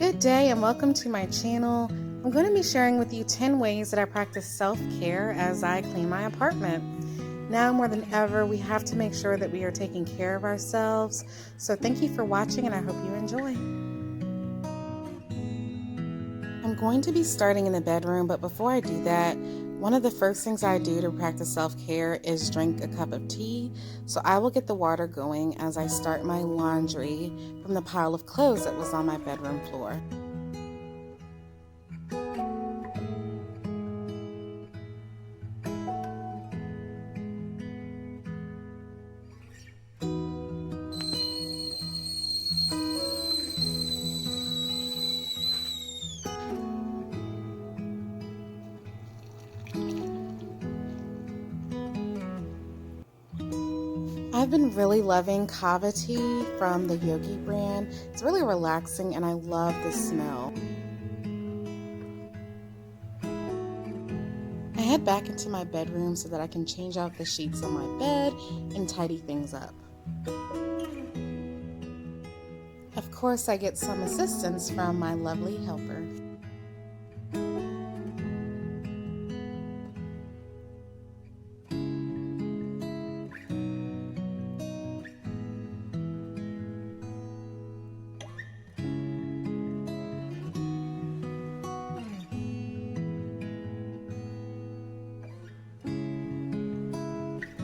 Good day and welcome to my channel. I'm going to be sharing with you 10 ways that I practice self-care as I clean my apartment. Now more than ever, we have to make sure that we are taking care of ourselves. So thank you for watching and I hope you enjoy. I'm going to be starting in the bedroom, but before I do that, one of the first things I do to practice self-care is drink a cup of tea. So I will get the water going as I start my laundry from the pile of clothes that was on my bedroom floor. I've been really loving kava tea from the Yogi brand. It's really relaxing and I love the smell. I head back into my bedroom so that I can change out the sheets on my bed and tidy things up. Of course, I get some assistance from my lovely helper.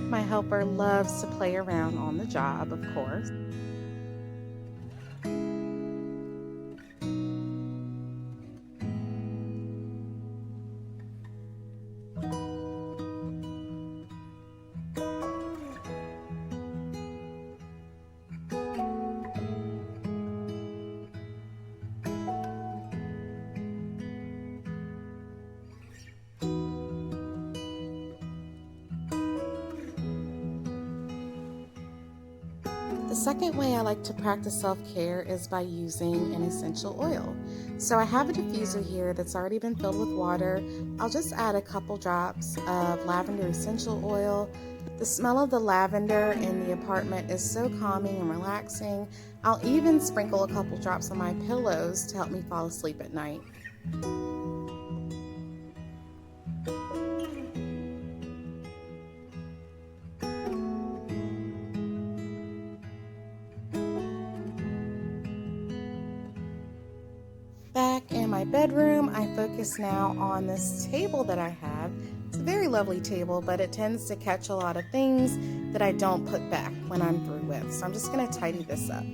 My helper loves to play around on the job, of course. The second way I like to practice self-care is by using an essential oil. So I have a diffuser here that's already been filled with water. I'll just add a couple drops of lavender essential oil. The smell of the lavender in the apartment is so calming and relaxing. I'll even sprinkle a couple drops on my pillows to help me fall asleep at night. Back in my bedroom, I focus now on this table that I have. It's a very lovely table, but it tends to catch a lot of things that I don't put back when I'm through with. So I'm just going to tidy this up.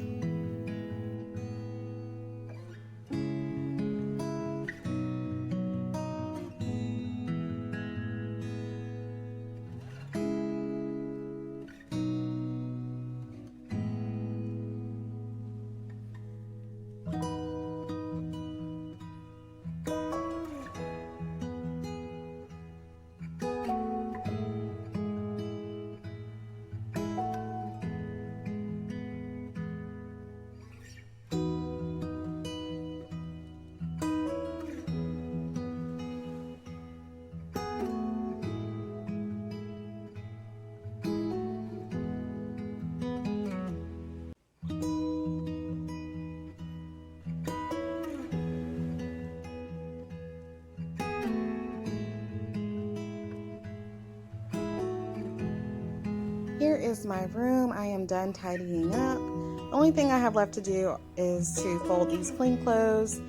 Here is my room. I am done tidying up. The only thing I have left to do is to fold these clean clothes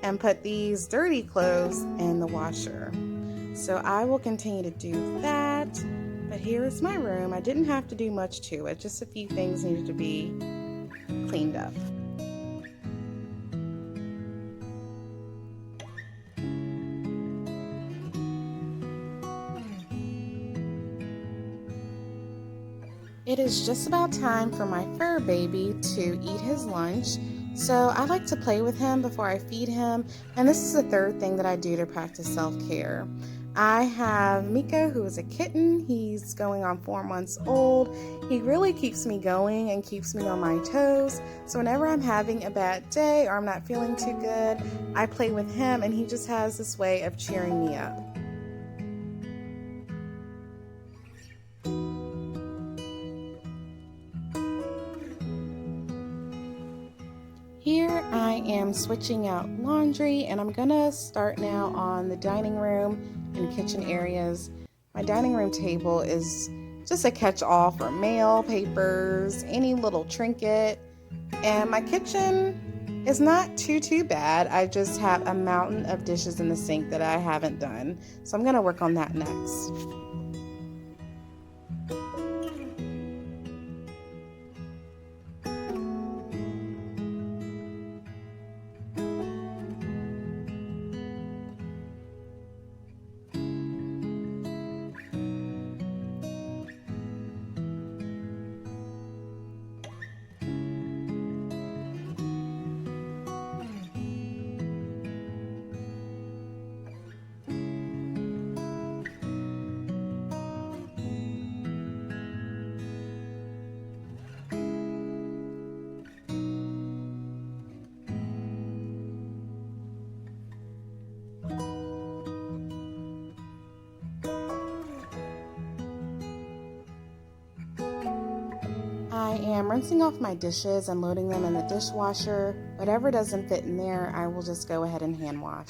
and put these dirty clothes in the washer. So I will continue to do that. But here is my room. I didn't have to do much to it. Just a few things needed to be cleaned up. It is just about time for my fur baby to eat his lunch. So I like to play with him before I feed him. And this is the third thing that I do to practice self-care. I have Miko, who is a kitten. He's going on 4 months old. He really keeps me going and keeps me on my toes. So whenever I'm having a bad day or I'm not feeling too good, I play with him and he just has this way of cheering me up. Here Here I am switching out laundry, and I'm gonna start now on the dining room and kitchen areas. My dining room table is just a catch-all for mail, papers, any little trinket. And my kitchen is not too bad. I just have a mountain of dishes in the sink that I haven't done. So I'm gonna work on that next. I am rinsing off my dishes and loading them in the dishwasher. Whatever doesn't fit in there, I will just go ahead and hand wash.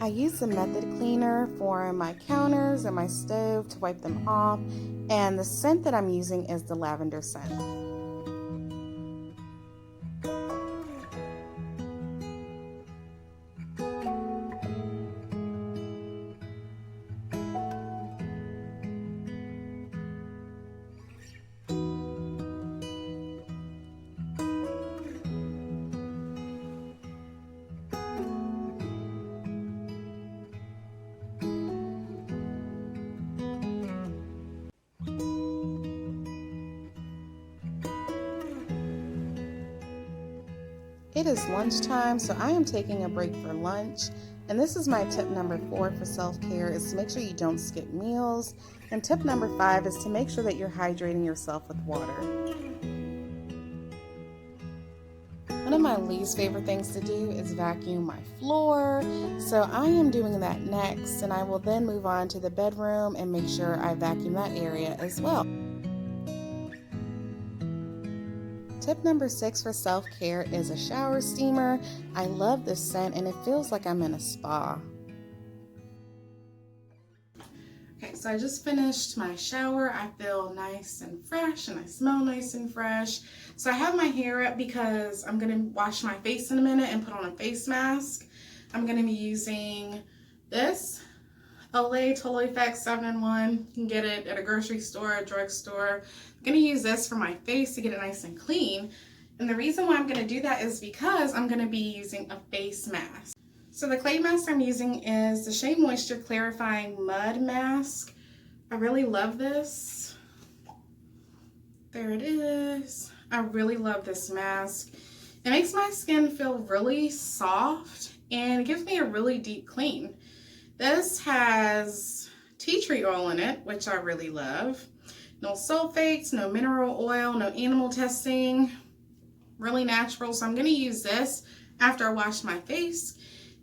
I use the Method Cleaner for my counters and my stove to wipe them off, and the scent that I'm using is the lavender scent. It is lunchtime, so I am taking a break for lunch. And this is my tip number 4 for self-care, is to make sure you don't skip meals. And tip number 5 is to make sure that you're hydrating yourself with water. One of my least favorite things to do is vacuum my floor. So I am doing that next, and I will then move on to the bedroom and make sure I vacuum that area as well. Tip number 6 for self-care is a shower steamer. I love this scent and it feels like I'm in a spa. Okay, so I just finished my shower. I feel nice and fresh and I smell nice and fresh. So I have my hair up because I'm going to wash my face in a minute and put on a face mask. I'm going to be using this Olay Total Effects 7-in-1. You can get it at a grocery store, a drugstore. I'm going to use this for my face to get it nice and clean. And the reason why I'm going to do that is because I'm going to be using a face mask. So the clay mask I'm using is the Shea Moisture Clarifying Mud Mask. I really love this. There it is. I really love this mask. It makes my skin feel really soft and it gives me a really deep clean. This has tea tree oil in it, which I really love. No sulfates, no mineral oil, no animal testing. Really natural. So I'm going to use this after I wash my face.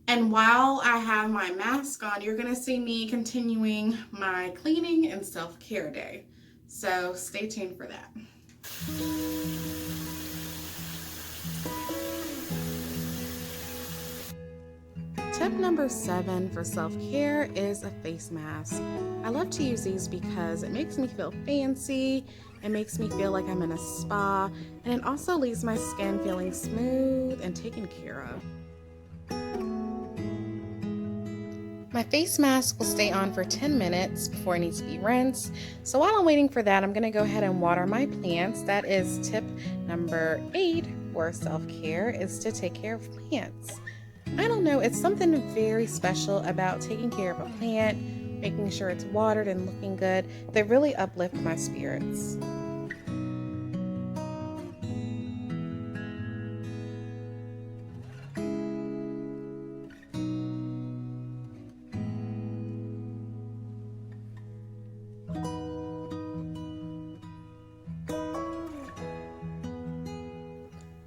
And while I have my mask on, you're going to see me continuing my cleaning and self-care day. So stay tuned for that. Tip number 7 for self-care is a face mask. I love to use these because it makes me feel fancy It makes me feel like I'm in a spa, and it also leaves my skin feeling smooth and taken care of. My face mask will stay on for 10 minutes before it needs to be rinsed. So while I'm waiting for that, I'm going to go ahead and water my plants. That is tip number 8 for self-care, is to take care of plants. I don't know, it's something very special about taking care of a plant, making sure it's watered and looking good, that really uplift my spirits.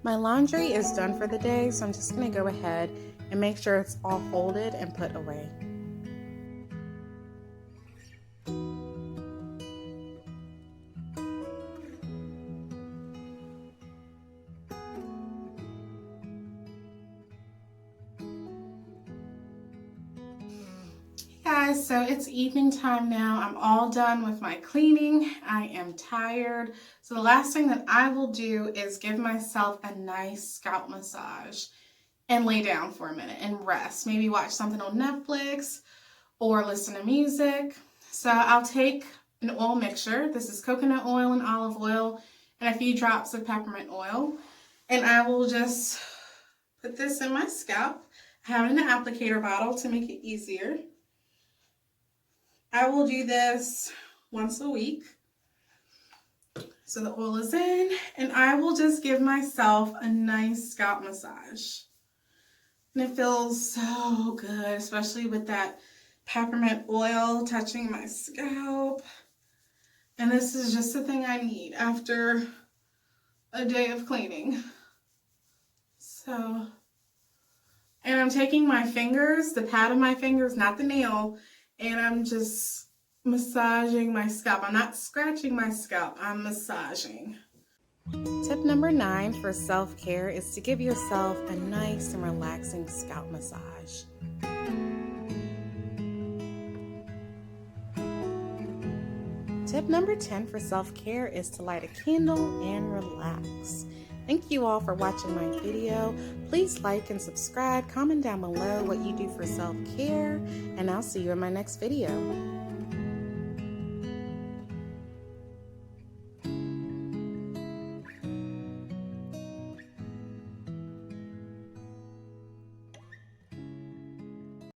My laundry is done for the day, so I'm just going to go ahead and make sure it's all folded and put away. Guys, so it's evening time now. I'm all done with my cleaning. I am tired. So the last thing that I will do is give myself a nice scalp massage and lay down for a minute and rest. Maybe watch something on Netflix or listen to music. So I'll take an oil mixture. This is coconut oil and olive oil and a few drops of peppermint oil. And I will just put this in my scalp. I have it in an applicator bottle to make it easier. I will do this once a week. So the oil is in, and I will just give myself a nice scalp massage. And it feels so good, especially with that peppermint oil touching my scalp. And this is just the thing I need after a day of cleaning. So, and I'm taking my fingers, the pad of my fingers, not the nail, and I'm just massaging my scalp. I'm not scratching my scalp, I'm massaging. Tip number 9 for self-care is to give yourself a nice and relaxing scalp massage. Tip number 10 for self-care is to light a candle and relax. Thank you all for watching my video. Please like and subscribe. Comment down below what you do for self-care, and I'll see you in my next video.